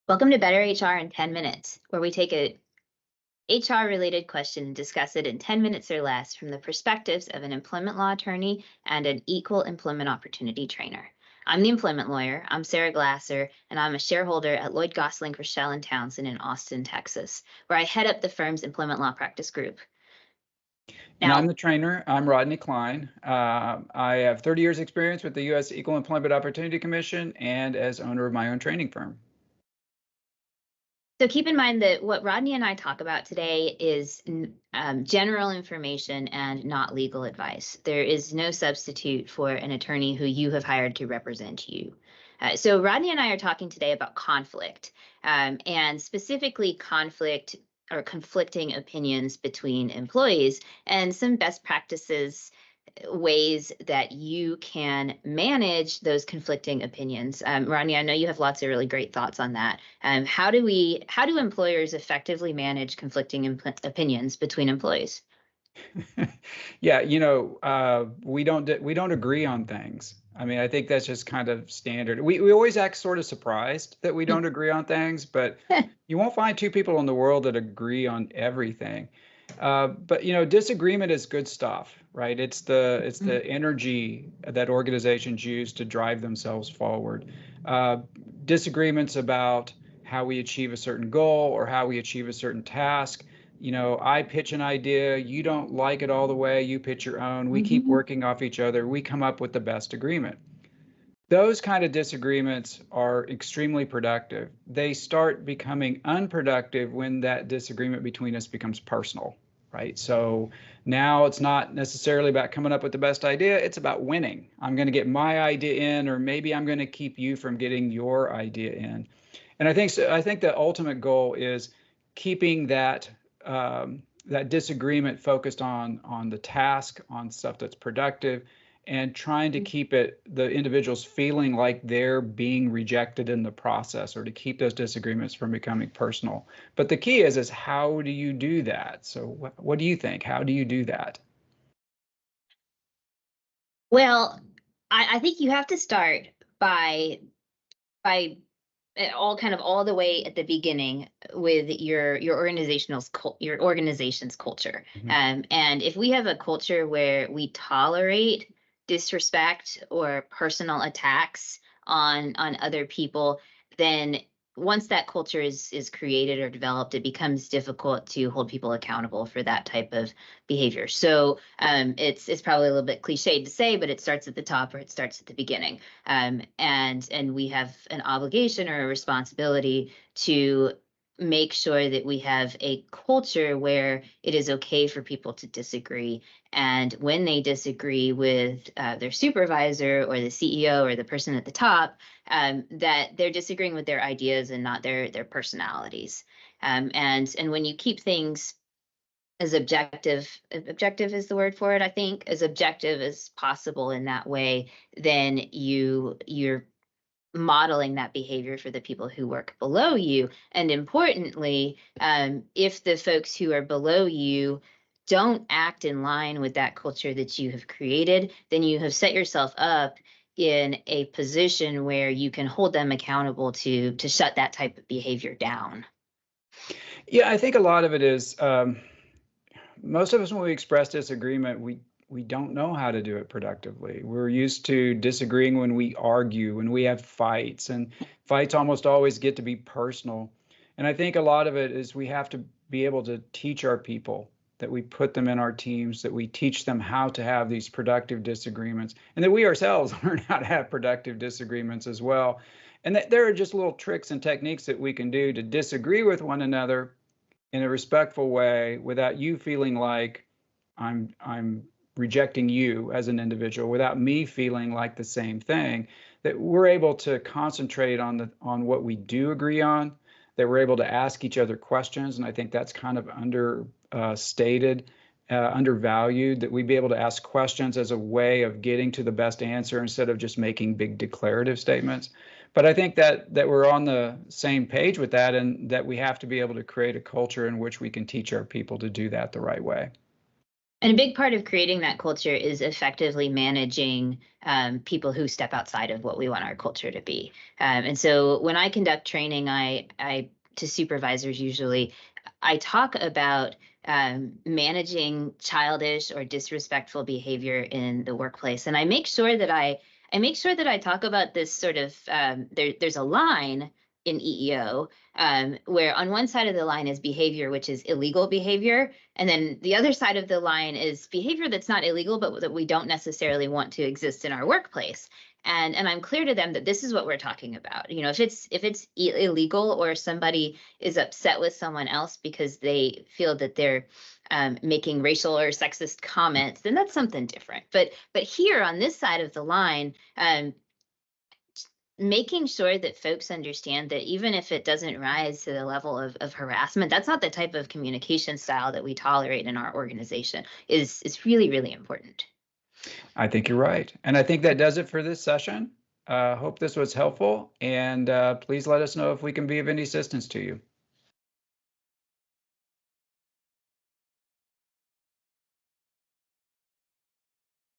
Welcome to Better HR in 10 minutes, where we take a HR related question and discuss it in 10 minutes or less from the perspectives of an employment law attorney and an equal employment opportunity trainer. I'm the employment lawyer. I'm Sarah Glasser, and I'm a shareholder at Lloyd Gosling, Rochelle and Townsend in Austin, Texas, where I head up the firm's employment law practice group. And I'm Now, the trainer. I'm Rodney Klein. I have 30 years experience with the U.S. Equal Employment Opportunity Commission and as owner of my own training firm. so keep in mind that what Rodney and I talk about today is general information and not legal advice. There is no substitute for an attorney who you have hired to represent you. So Rodney and I are talking today about conflict, and specifically conflict or conflicting opinions between employees and some best practices, ways that you can manage those conflicting opinions. Rodney, I know you have lots of really great thoughts on that. How do employers effectively manage conflicting opinions between employees? Yeah, we don't agree on things. I mean, I think that's just kind of standard. We always act sort of surprised that we don't agree on things, but you won't find two people in the world that agree on everything. But disagreement is good stuff, right? It's the energy that organizations use to drive themselves forward. Uh, Disagreements about how we achieve a certain goal or how we achieve a certain task. I pitch an idea, you don't like it all the way, you pitch your own, we keep working off each other, we come up with the best agreement. Those kind of disagreements are extremely productive. They start becoming unproductive when that disagreement between us becomes personal, right? So now it's not necessarily about coming up with the best idea, it's about winning. I'm going to get my idea in, or maybe I'm going to keep you from getting your idea in. And I think the ultimate goal is keeping that disagreement focused on the task, on stuff that's productive, and trying to keep the individuals feeling like they're being rejected in the process, or to keep those disagreements from becoming personal. But the key is how do you do that? So what do you think? How do you do that? Well, I think you have to start by all the way at the beginning with your organization's culture. Mhm. And if we have a culture where we tolerate disrespect or personal attacks on other people, then once that culture is created or developed, it becomes difficult to hold people accountable for that type of behavior. So it's probably a little bit cliched to say, but it starts at the top or it starts at the beginning. And we have an obligation or a responsibility to make sure that we have a culture where it is okay for people to disagree. And when they disagree with their supervisor or the CEO or the person at the top, that they're disagreeing with their ideas and not their personalities. And when you keep things as objective is the word for it, I think, as objective as possible in that way, then you're modeling that behavior for the people who work below you. And importantly, if the folks who are below you don't act in line with that culture that you have created, then you have set yourself up in a position where you can hold them accountable to shut that type of behavior down. Yeah, I think a lot of it is most of us, when we express disagreement, we don't know how to do it productively. We're used to disagreeing when we argue, when we have fights, and fights almost always get to be personal. And I think a lot of it is we have to be able to teach our people, that we put them in our teams, that we teach them how to have these productive disagreements, and that we ourselves learn how to have productive disagreements as well. And that there are just little tricks and techniques that we can do to disagree with one another in a respectful way without you feeling like I'm rejecting you as an individual, without me feeling like the same thing, that we're able to concentrate on what we do agree on, that we're able to ask each other questions. And I think that's kind of understated, undervalued, that we be able to ask questions as a way of getting to the best answer instead of just making big declarative statements. But I think that we're on the same page with that, and that we have to be able to create a culture in which we can teach our people to do that the right way. And a big part of creating that culture is effectively managing people who step outside of what we want our culture to be. And so when I conduct training, I to supervisors usually, I talk about managing childish or disrespectful behavior in the workplace, and I make sure that I talk about this sort of there's a line in EEO where on one side of the line is behavior, which is illegal behavior, and then the other side of the line is behavior that's not illegal, but that we don't necessarily want to exist in our workplace. And I'm clear to them that this is what we're talking about. You know, if it's illegal or somebody is upset with someone else because they feel that they're making racial or sexist comments, then that's something different. But here on this side of the line, making sure that folks understand that even if it doesn't rise to the level of harassment, that's not the type of communication style that we tolerate in our organization is really, really important. I think you're right. And I think that does it for this session. Hope this was helpful, and please let us know if we can be of any assistance to you.